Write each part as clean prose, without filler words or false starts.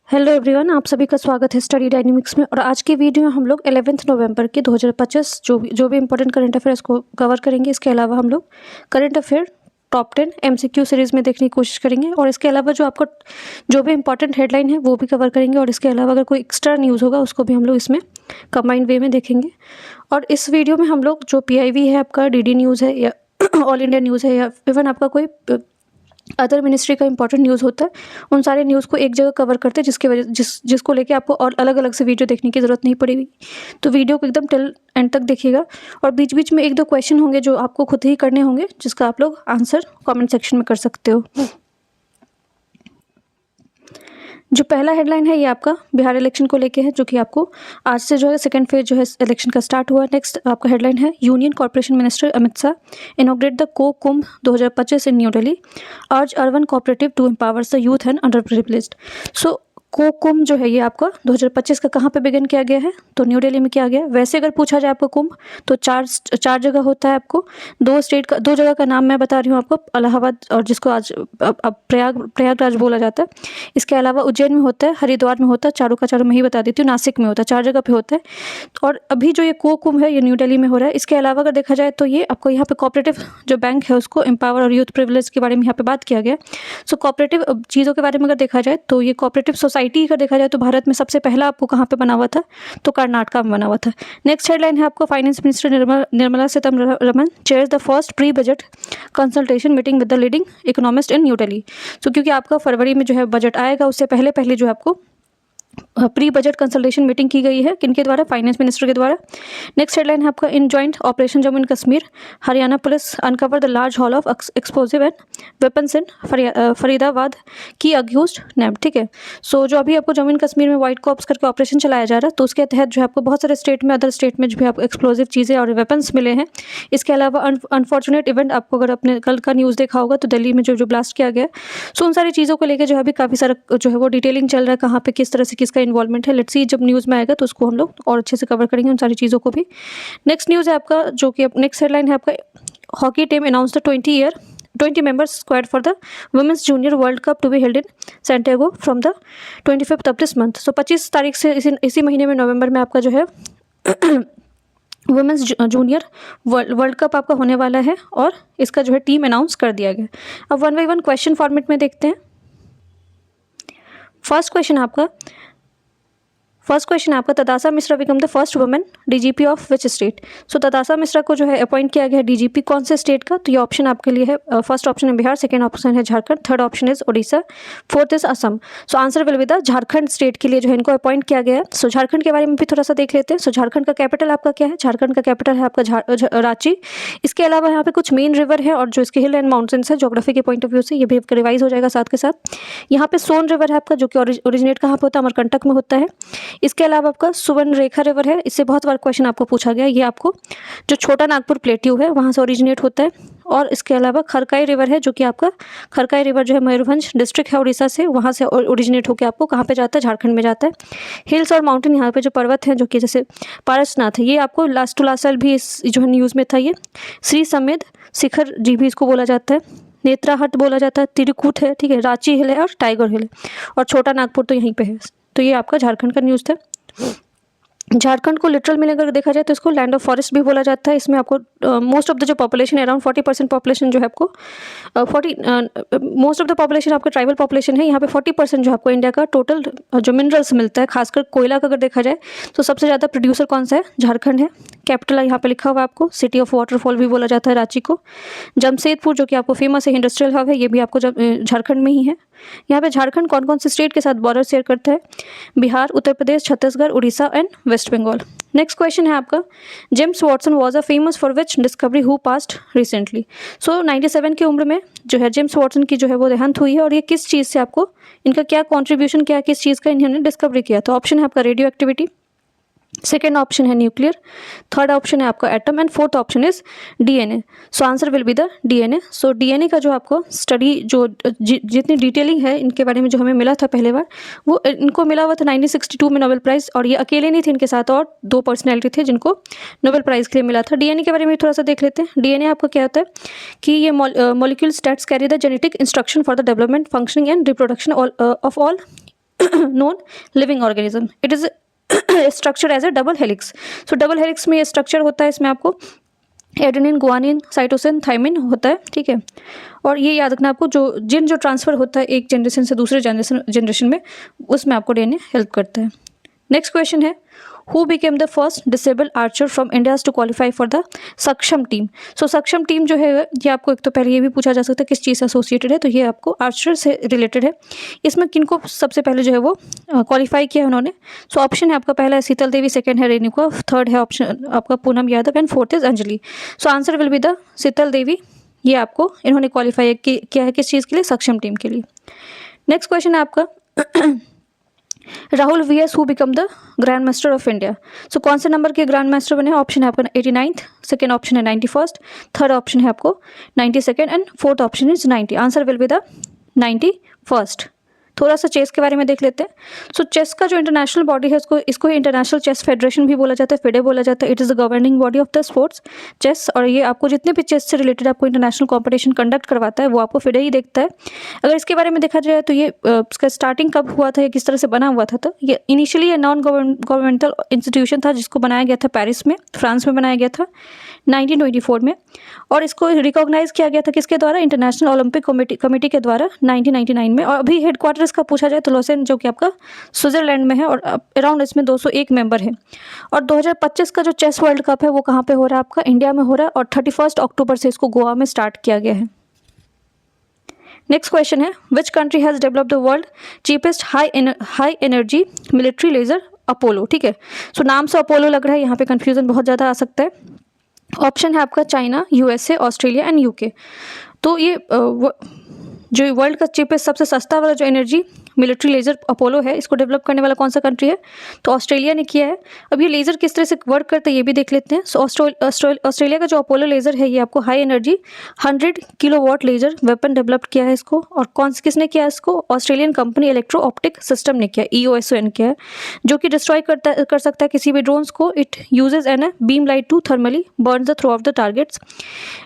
Hello everyone, आप सभी का स्वागत है स्टडी डायनेमिक्स में। और आज की वीडियो में हम लोग 11 नवंबर के 2025 जो भी इंपॉर्टेंट करंट अफेयर्स को कवर करेंगे। इसके अलावा हम लोग current affair top 10 MCQ series में देखने की कोशिश करेंगे। और इसके अलावा जो भी इंपॉर्टेंट हेडलाइन है वो भी कवर करेंगे। और इसके अलावा अगर कोई एक्स्ट्रा न्यूज़ होगा उसको भी हम लोग इसमें कंबाइंड वे में देखेंगे। और इस वीडियो में हम लोग जो PIV है, आपका DD न्यूज़ है या ऑल इंडिया न्यूज़ है, या इवन आपका कोई अदर मिनिस्ट्री का इंपॉर्टेंट न्यूज़ होता है, उन सारे न्यूज़ को एक जगह कवर करते हैं, जिसकी वजह जिसको लेके आपको और अलग अलग से वीडियो देखने की ज़रूरत नहीं पड़ेगी। तो वीडियो को एकदम टिल एंड तक देखिएगा। और बीच बीच में एक दो क्वेश्चन होंगे जो आपको खुद ही करने होंगे, जिसका आप लोग आंसर कमेंट सेक्शन में कर सकते हो। जो पहला हेडलाइन है ये आपका बिहार इलेक्शन को लेके है, जो कि आपको आज से जो है सेकंड फेज जो है इलेक्शन का स्टार्ट हुआ है। नेक्स्ट आपका हेडलाइन है union corporation minister Amit Shah inaugurate the co Kumbh 2025 in new Delhi, urge urban cooperative to empowers the youth and underprivileged. So co Kumbh जो है ये आपका 2025 का कहाँ पे बिगिन किया गया है, तो न्यू दिल्ली में किया गया है। वैसे अगर पूछा जाए आपको कुंभ, तो चार जगह होता है। आपको दो जगह का नाम मैं बता रही हूँ आपको, इलाहाबाद और जिसको आज अब प्रयागराज बोला जाता है। इसके अलावा उज्जैन में होता है, हरिद्वार में होता है, चारों का चारों मैं ही बता देती हूँ, नासिक में होता है। 4 जगह पे होता है। और अभी जो ये को कुंभ है ये न्यू दिल्ली में हो रहा है। इसके अलावा अगर देखा जाए तो ये आपको यहाँ पे कोऑपरेटिव जो बैंक है उसको एम्पावर और यूथ प्रिविलेज के बारे में यहाँ पे बात किया गया। सो कोऑपरेटिव चीज़ों के बारे में अगर देखा जाए तो ये कोऑपरेटिव सोसाइटी अगर देखा जाए तो भारत में सबसे पहला आपको कहाँ पे बना हुआ था, तो कर्नाटका में बना हुआ था। नेक्स्ट हेडलाइन है आपको finance minister Nirmala Sitharaman chairs the first pre budget consultation meeting with the leading economist in new Delhi. तो क्योंकि आपका फरवरी में जो है बजट आएगा, उससे पहले जो है आपको प्री बजट कंसल्टेशन मीटिंग की गई है। किनके द्वारा? फाइनेंस मिनिस्टर के द्वारा। नेक्स्ट हेडलाइन है आपका in joint operation Jammu and Kashmir Haryana police uncover the large hall of explosive and weapons इन फरीदाबाद की अक्यूज्ड नैब। ठीक है। सो जो अभी आपको जम्मू एंड कश्मीर में व्हाइट कॉप्स करके ऑपरेशन चलाया जा रहा है, तो उसके तहत जो है आपको बहुत सारे स्टेट में, अदर स्टेट में जो है आपको एक्सप्लोजिव चीज़ें और वेपन्स मिले हैं। इसके अलावा अनफॉर्चुनेट इवेंट, आपको अगर अपने कल का न्यूज़ देखा होगा तो दिल्ली में जो ब्लास्ट किया गया। सो उन सारी चीज़ों को लेकर जो है अभी काफ़ी सारा जो है वो डिटेलिंग चल रहा है, कहाँ पे किस तरह से किसका इन्वॉल्वमेंट है। लेट्स सी जब न्यूज़ में आएगा तो उसको हम लोग और अच्छे से कवर करेंगे उन सारी चीज़ों को भी। नेक्स्ट न्यूज़ है आपका, जो कि नेक्स्ट हेडलाइन है आपका hockey team announce the 20 members squad for the women's junior world cup to be held in Santiago from the 25th of this month। सो 25 तारीख से इसी महीने में, नवंबर में आपका जो है वुमेंस जूनियर वर्ल्ड कप आपका होने वाला है। और इसका जो है टीम अनाउंस कर दिया गया। अब 1 by 1 क्वेश्चन फॉर्मेट में देखते हैं। फर्स्ट क्वेश्चन आपका Tadasa Mishra become the first women DGP of which state. So Tadasa Mishra को जो है अपॉइंट किया गया है DGP कौन से स्टेट का, तो ये ऑप्शन आपके लिए है, फर्स्ट ऑप्शन है बिहार, सेकंड ऑप्शन है Jharkhand, third option is Orissa, fourth is Assam. So answer will be the Jharkhand state के लिए जो है इनको अपॉइंट किया गया है। सो झारखंड के बारे में भी थोड़ा सा देख लेते हैं। सो झारखंड का कैपिटल आपका क्या है? झारखंड का कैपिटल है आपका रांची। इसके अलावा यहाँ पे कुछ मेन रिवर है और जो इसके हिल एंड माउंटेन्स है, ज्योग्राफी के पॉइंट ऑफ व्यू से ये भी आपका रिवाइज हो जाएगा साथ के साथ। यहाँ पे सोन रिवर है आपका, जो कि ओरिजिनेट कहाँ पे होता है? अमरकंटक में होता है। इसके अलावा आपका सुवर्ण रेखा रिवर है। इससे बहुत बार क्वेश्चन आपको पूछा गया। ये आपको जो छोटा नागपुर प्लेट्यू है वहाँ से ओरिजिनेट होता है। और इसके अलावा खरकाई रिवर है, जो कि आपका खरकाई रिवर जो है मयूरभंज डिस्ट्रिक्ट है उड़ीसा से, वहाँ से ओरिजिनेट होकर आपको कहाँ पे जाता है? झारखंड में जाता है। हिल्स और माउंटेन, यहाँ पे जो पर्वत हैं, जो कि जैसे पारसनाथ है, ये आपको लास्ट टू लास्ट साल भी इस जो है न्यूज़ में था। ये श्री समेत शिखर जी भी इसको बोला जाता है, नेत्राहट बोला जाता है, तिरकूट है, ठीक है, रांची हिल है और टाइगर हिल है, और छोटा नागपुर तो यहीं पे है। तो ये आपका झारखंड का न्यूज़ था। झारखंड को लिटरल में अगर देखा जाए तो इसको लैंड ऑफ फॉरेस्ट भी बोला जाता है। इसमें आपको मोस्ट ऑफ द जो पॉपुलेशन है, अराउंड 40% पॉपुलेशन जो है आपको मोस्ट ऑफ द पॉपुलेशन आपका ट्राइबल पॉपुलेशन है। यहाँ पे 40% जो आपको इंडिया का टोटल जो मिनरल्स मिलता है, खासकर कोयला का अगर देखा जाए तो सबसे ज़्यादा प्रोड्यूसर कौन सा है? झारखंड है। कैपिटल यहाँ पे लिखा हुआ है आपको, सिटी ऑफ वाटरफॉल भी बोला जाता है रांची को। जमशेदपुर जो कि आपको फेमस है इंडस्ट्रियल हब है, ये भी आपको झारखंड में ही है। यहाँ पे झारखंड कौन कौन से स्टेट के साथ बॉर्डर शेयर करता है? Bihar, Uttar Pradesh, Chhattisgarh, Orissa and west Bengal. Next question है आपका James Watson was a famous for which discovery who passed recently. So 97 की उम्र में जो है जेम्स वॉटसन की जो है वो देहांत हुई है। और ये किस चीज़ से आपको इनका क्या कॉन्ट्रीब्यूशन, क्या किस चीज़ का इन्होंने डिस्कवरी किया? तो ऑप्शन है आपका रेडियो एक्टिविटी, सेकेंड ऑप्शन है न्यूक्लियर, थर्ड ऑप्शन है आपका atom and fourth option is DNA। So answer will be the DNA। So DNA का जो आपको स्टडी जो जितनी डिटेलिंग है इनके बारे में जो हमें मिला था पहले बार, वो इनको मिला हुआ था 1962 में नोबेल प्राइज़। और ये अकेले नहीं थे, इनके साथ और 2 पर्सनैलिटी थे जिनको नोबेल प्राइज़ के लिए मिला था। DNA के बारे में थोड़ा सा देख लेते हैं। DNA आपका क्या होता है कि ये molecule stats carry the genetic instruction for the development, functioning and reproduction of all non living organism. It is structure as a double helix. So double helix में ये स्ट्रक्चर होता है, इसमें आपको एडेनिन, गुआनिन, साइटोसिन, थाइमिन होता है, ठीक है। और ये याद रखना आपको, जो ट्रांसफर होता है एक जनरेशन से दूसरे जनरेशन में, उसमें आपको डीएनए हेल्प करता है। नेक्स्ट क्वेश्चन है, who became the first disable archer from India to qualify for the Saksham team. So Saksham team जो है ये आपको एक तो पहले ये भी पूछा जा सकता है किस चीज़ से एसोसिएटेड है, तो ये आपको आर्चर से रिलेटेड है। इसमें किनको सबसे पहले जो है वो क्वालिफाई किया उन्होंने। सो ऑप्शन है आपका, पहला है शीतल देवी, सेकंड है रेणुका, थर्ड है ऑप्शन आपका Poonam Yadav and fourth is Anjali. So answer will be the Sheetal Devi. ये आपको इन्होंने क्वालिफाई किया है किस चीज़ के लिए, सक्षम टीम के लिए। नेक्स्ट क्वेश्चन है आपका Rahul V S who become the grandmaster of India. So कौन से नंबर के ग्रैंड मास्टर बने? ऑप्शन है आपका 89th, सेकेंड ऑप्शन है 91st, थर्ड ऑप्शन है आपको 92nd and fourth option is 90। Answer will be the 91st। थोड़ा सा चेस के बारे में देख लेते हैं। सो चेस का जो इंटरनेशनल बॉडी है इसको इंटरनेशनल चेस फेडरेशन भी बोला जाता है, फिडे बोला जाता है। It is the governing body of the sports chess. और ये आपको जितने भी चेस से रिलेटेड आपको इंटरनेशनल कॉम्पिटिशन कंडक्ट करवाता है वो आपको फिडे ही देखता है। अगर इसके बारे में देखा जाए तो ये इसका स्टार्टिंग कब हुआ था, या किस तरह से बना हुआ था, तो ये इनिशियली ये नॉन गवर्नमेंटल इंस्टीट्यूशन था जिसको बनाया गया था पेरिस में, फ्रांस में बनाया गया था 1924 में। और इसको रिकॉग्नाइज किया गया था किसके द्वारा? इंटरनेशनल ओलंपिक कमेटी के द्वारा 1999 में। और अभी हेडक्वार्टर इसका पूछा जाए तो लॉसेन जो कि आपका स्विट्जरलैंड में है, और अराउंड इसमें 201 मेंबर हैं। और 2025 का जो चेस वर्ल्ड कप है वो कहाँ पे हो रहा है? आपका इंडिया में हो रहा है, और 31 अक्टूबर से इसको गोवा में स्टार्ट किया गया है। नेक्स्ट क्वेश्चन है, which country has developed the world cheapest high energy military laser Apollo. ठीक है, सो नाम से अपोलो लग रहा है, यहाँ पे कंफ्यूजन बहुत ज़्यादा आ सकता है। ऑप्शन है आपका China, USA, Australia and UK. तो ये जो वर्ल्ड का चीपेस्ट सबसे सस्ता वाला जो एनर्जी मिलिट्री लेजर अपोलो है, इसको डेवलप करने वाला कौन सा कंट्री है? तो ऑस्ट्रेलिया ने किया है। अब ये लेजर किस तरह से वर्क करता है ये भी देख लेते हैं। सो ऑस्ट्रेलिया का जो अपोलो लेजर है ये आपको high energy 100 kilowatt laser weapon develop किया है इसको। और किसने किया है इसको? Australian company electro optic system ने किया, EOSON किया है, जो कि डिस्ट्रॉय कर सकता है किसी भी ड्रोन्स को। It uses an beam light to thermally burn the through of the targets.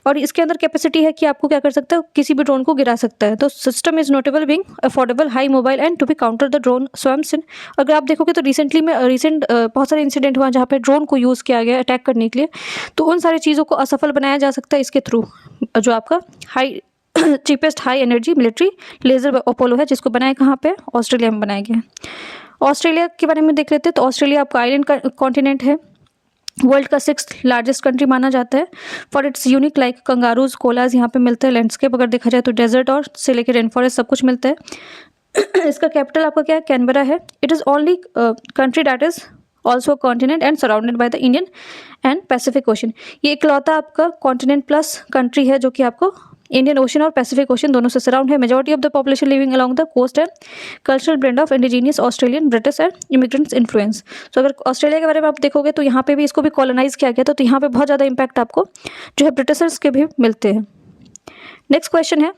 और इसके अंदर कैपेसिटी है कि आपको क्या कर सकता है, किसी भी ड्रोन को गिरा सकता है। तो system is notable being affordable, high mobile and to be counter the drone swarms in. अगर आप देखोगे तो रिसेंट बहुत सारे इंसिडेंट हुआ जहाँ पे ड्रोन को यूज़ किया गया अटैक करने के लिए। तो उन सारी चीज़ों को असफल बनाया जा सकता है इसके थ्रू, जो आपका cheapest high energy military laser Apollo है, जिसको बनाया कहाँ पे? ऑस्ट्रेलिया में बनाया गया है। ऑस्ट्रेलिया के बारे में देख लेते हैं। तो ऑस्ट्रेलिया आपका आइलैंड कॉन्टिनेंट है, वर्ल्ड का 6th लार्जेस्ट कंट्री माना जाता है। For its unique like kangaroos, koalas यहाँ पे मिलते हैं। लैंडस्केप अगर देखा जाए तो डेजर्ट और से लेकर रेन फॉरेस्ट सब कुछ मिलता है। इसका कैपिटल आपका क्या है? कैनबरा है। It is only country that is also continent and surrounded by the Indian and Pacific ocean. ये इकलौता आपका कॉन्टिनेंट प्लस कंट्री है जो कि आपको इंडियन ओशन और पैसिफिक ओशन दोनों से सराउंड है। Majority of the population living along the coast है। Cultural blend of indigenous Australian, British and immigrants influence. तो अगर ऑस्ट्रेलिया के बारे में आप देखोगे तो यहाँ पे भी इसको भी कॉलोनाइज किया गया था, तो यहाँ पे बहुत ज़्यादा इंपैक्ट आपको जो है ब्रिटिशर्स के भी मिलते हैं। नेक्स्ट क्वेश्चन है,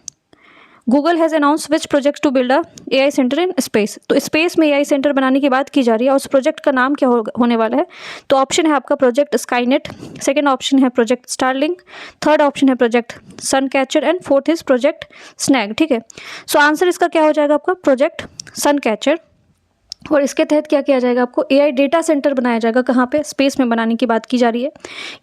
Google has announce which project to build a AI centre in space. तो स्पेस में AI सेंटर बनाने की बात की जा रही है, और उस प्रोजेक्ट का नाम क्या होने वाला है? तो ऑप्शन है आपका प्रोजेक्ट स्काईनेट, सेकंड ऑप्शन है प्रोजेक्ट स्टारलिंक, थर्ड ऑप्शन है project Suncatcher and fourth is project snag. ठीक है, सो आंसर इसका क्या हो जाएगा आपका? Project Suncatcher. और इसके तहत क्या किया जाएगा? आपको AI डेटा सेंटर बनाया जाएगा। कहाँ पे? स्पेस में बनाने की बात की जा रही है।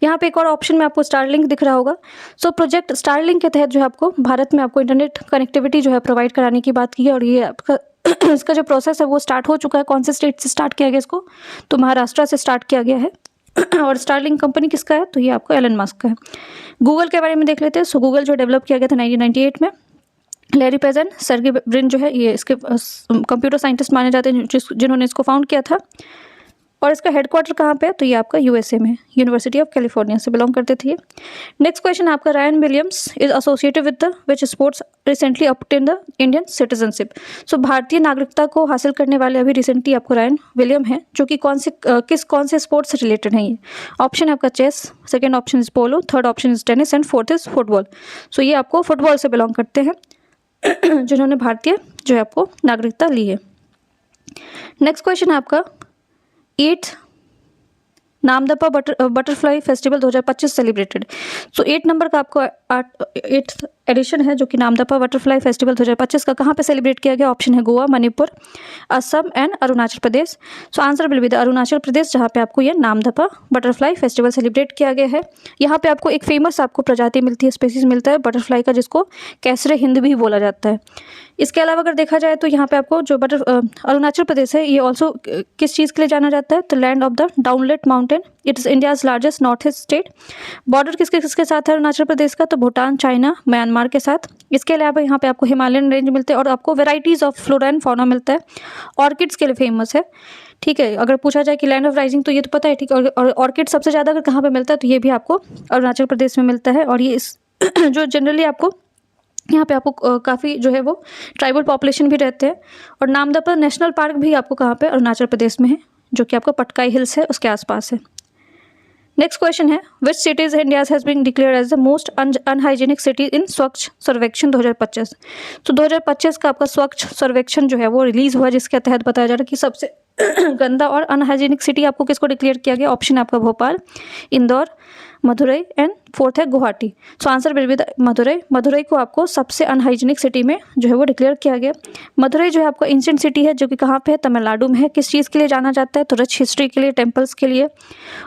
यहाँ पे एक और ऑप्शन में आपको स्टारलिंक दिख रहा होगा। सो प्रोजेक्ट स्टारलिंक के तहत जो है आपको भारत में आपको इंटरनेट कनेक्टिविटी जो है प्रोवाइड कराने की बात की है। और ये आपका इसका जो प्रोसेस है वो स्टार्ट हो चुका है। कौन से स्टेट से स्टार्ट किया गया इसको? तो महाराष्ट्र से स्टार्ट किया गया है। और स्टारलिंक कंपनी किसका है? तो ये आपको एलन मस्क का है। गूगल के बारे में देख लेते हैं। सो गूगल जो डेवलप किया गया था 1998 में। लैरी पेज एंड सर्गी ब्रिन जो है ये इसके कंप्यूटर साइंटिस्ट माने जाते हैं जिन्होंने इसको फाउंड किया था। और इसका हेडक्वार्टर कहाँ पे है? तो ये आपका USA में, यूनिवर्सिटी ऑफ कैलिफोर्निया से बिलोंग करते थे। नेक्स्ट क्वेश्चन आपका, Ryan Williams is associated with the which sports recently obtain the Indian citizenship. So भारतीय नागरिकता को हासिल करने वाले अभी रिसेंटली आपको रायन विलियम है, जो कि कौन से स्पोर्ट्स से रिलेटेड है ये? ऑप्शन है आपका chess, second option is polo, third option is tennis and fourth is football. So ये आपको फुटबॉल से बिलोंग करते हैं जिन्होंने भारतीय जो है आपको नागरिकता ली है। नेक्स्ट क्वेश्चन है आपका, 8th Namdapha butterfly festival 2025 celebrated. So 8 number का आपको 8th एडिशन है जो कि नामदफा बटरफ्लाई फेस्टिवल 2025 का कहाँ पे सेलिब्रेट किया गया? ऑप्शन है Goa, Manipur, Assam and Arunachal Pradesh. So answer will be the Arunachal Pradesh, जहाँ पे आपको ये नामदफा बटरफ्लाई फेस्टिवल सेलिब्रेट किया गया है। यहाँ पे आपको एक फेमस आपको प्रजाति मिलती है, स्पेसीज मिलता है बटरफ्लाई का, जिसको कैसरे हिंद भी बोला जाता है। इसके अलावा अगर देखा जाए तो यहाँ पे आपको जो अरुणाचल प्रदेश है, ये ऑल्सो किस चीज़ के लिए जाना जाता है? The land of the dawn lit mountain. It is India's largest north east state. Border किसके किसके साथ है अरुणाचल प्रदेश का? तो भूटान, चाइना, म्यांमार के साथ। इसके अलावा यहाँ पे आपको हिमालयन रेंज मिलते हैं और आपको varieties of flora and fauna मिलता है। ऑर्किड्स के लिए फेमस है, ठीक है। अगर पूछा जाए कि लैंड ऑफ राइजिंग, तो ये तो पता है, ठीक है। और ऑर्किड सबसे ज़्यादा अगर कहाँ पे मिलता है तो ये भी आपको अरुणाचल प्रदेश में मिलता है। और ये इस जो जनरली आपको यहाँ पे आपको काफ़ी जो है वो ट्राइबल पॉपुलेशन भी रहते हैं। और नामदफा नेशनल पार्क भी आपको कहाँ पे? अरुणाचल प्रदेश में है, जो कि आपको पटकाई हिल्स है उसके आसपास है। नेक्स्ट क्वेश्चन है, which cities India has been declared as the most unhygienic city in Swachh Survekshan 2025। तो 2025 का आपका स्वच्छ सर्वेक्षण जो है वो रिलीज हुआ, जिसके तहत बताया जा रहा है कि सबसे गंदा और अनहाइजीनिक सिटी आपको किसको डिक्लेयर किया गया? ऑप्शन आपका भोपाल, इंदौर, मदुरई एंड फोर्थ है गुवाहाटी। सो answer will be the Madurai. Madurai को आपको सबसे अनहाइजीनिक सिटी में जो है वो डिक्लेयर किया गया। मदुरई जो है आपको एंशिएंट सिटी है, जो कि कहाँ पे है? तमिलनाडु में है। किस चीज़ के लिए जाना जाता है? तो रिच हिस्ट्री के लिए, टेम्पल्स के लिए।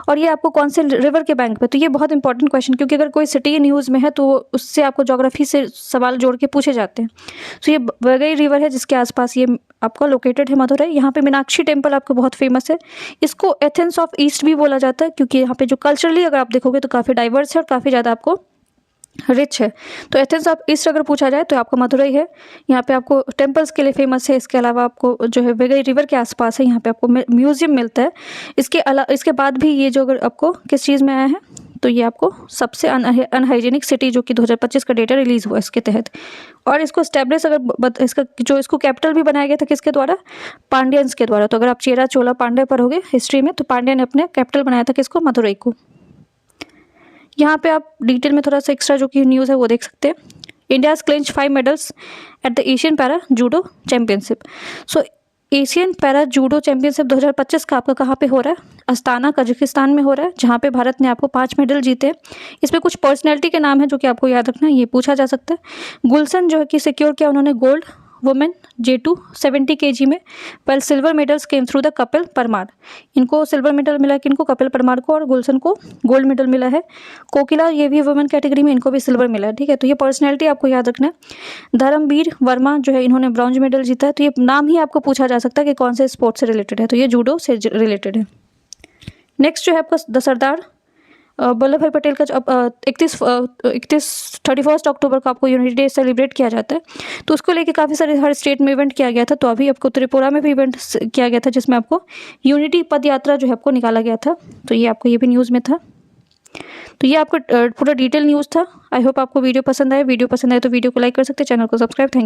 और ये आपको कौन से रिवर के बैंक पे? तो ये बहुत इंपॉर्टेंट क्वेश्चन, क्योंकि अगर कोई सिटी न्यूज़ में है तो उससे आपको ज्योग्राफी से सवाल जोड़ के पूछे जाते हैं। तो ये वगई रिवर है जिसके आसपास ये आपका लोकेटेड है मदुरई। यहाँ पे मीनाक्षी टेम्पल आपको बहुत फेमस है। इसको एथेंस ऑफ ईस्ट भी बोला जाता है, क्योंकि यहाँ पे जो कल्चरली अगर आप देखोगे तो काफ़ी डाइवर्स है और काफ़ी ज़्यादा आपको रिच है। तो एथेंस ऑफ ईस्ट अगर पूछा जाए तो आपको मदुरई है। यहाँ पे आपको टेम्पल्स के लिए फेमस है। इसके अलावा आपको जो है वेगई रिवर के आसपास है, यहाँ पे आपको म्यूजियम मिलता है। इसके बाद भी ये जो अगर आपको किस चीज़ में आया है, तो ये आपको सबसे अनहाइजीनिक सिटी जो कि 2025 का डेटा रिलीज़ हुआ इसके तहत। और इसको स्टैब्लिश अगर इसको कैपिटल भी बनाया गया था किसके द्वारा? पांड्यंस के द्वारा। तो अगर आप चेरा चोला पांड्या पर होगे हिस्ट्री में, तो पांड्या ने अपने कैपिटल बनाया था किसको? मदुरई को। यहाँ पे आप डिटेल में थोड़ा सा एक्स्ट्रा जो कि न्यूज़ है वो देख सकते हैं। India's clinch 5 medals at the Asian para judo championship. So Asian para judo championship 2025 का आपका कहाँ पे हो रहा है? अस्ताना, कजाकिस्तान में हो रहा है, जहाँ पे भारत ने आपको 5 मेडल जीते। इसमें कुछ पर्सनैलिटी के नाम है जो कि आपको याद रखना है, ये पूछा जा सकता है। गुलशन जो है कि सिक्योर किया उन्होंने गोल्ड वुमेन J2 70 kg में। Well silver medals came through the Kapil Parmar. इनको सिल्वर मेडल मिला है किनको? कपिल परमार को। और गुलशन को गोल्ड मेडल मिला है। कोकिला ये भी वुमेन कैटेगरी में, इनको भी सिल्वर मिला है, ठीक है। तो ये पर्सनैलिटी आपको याद रखना है। धर्मवीर वर्मा जो है, इन्होंने ब्रॉन्ज मेडल जीता है। तो ये नाम ही आपको पूछा जा सकता है कि कौन से स्पोर्ट्स से रिलेटेड है, तो ये जूडो से रिलेटेड है। नेक्स्ट जो है आपका द सरदार वल्लभ भाई पटेल का जो 31 अक्टूबर को आपको यूनिटी डे सेलिब्रेट किया जाता है। तो उसको लेके काफ़ी सारे हर स्टेट में इवेंट किया गया था। तो अभी आपको त्रिपुरा में भी इवेंट किया गया था, जिसमें आपको यूनिटी पद यात्रा जो है आपको निकाला गया था। तो ये आपको ये भी न्यूज़ में था। तो ये आपको पूरा डिटेल न्यूज़ था। आई होप आपको वीडियो पसंद आए। वीडियो पसंद आए तो वीडियो को लाइक कर सकते हैं, चैनल को सब्सक्राइब। Thank you.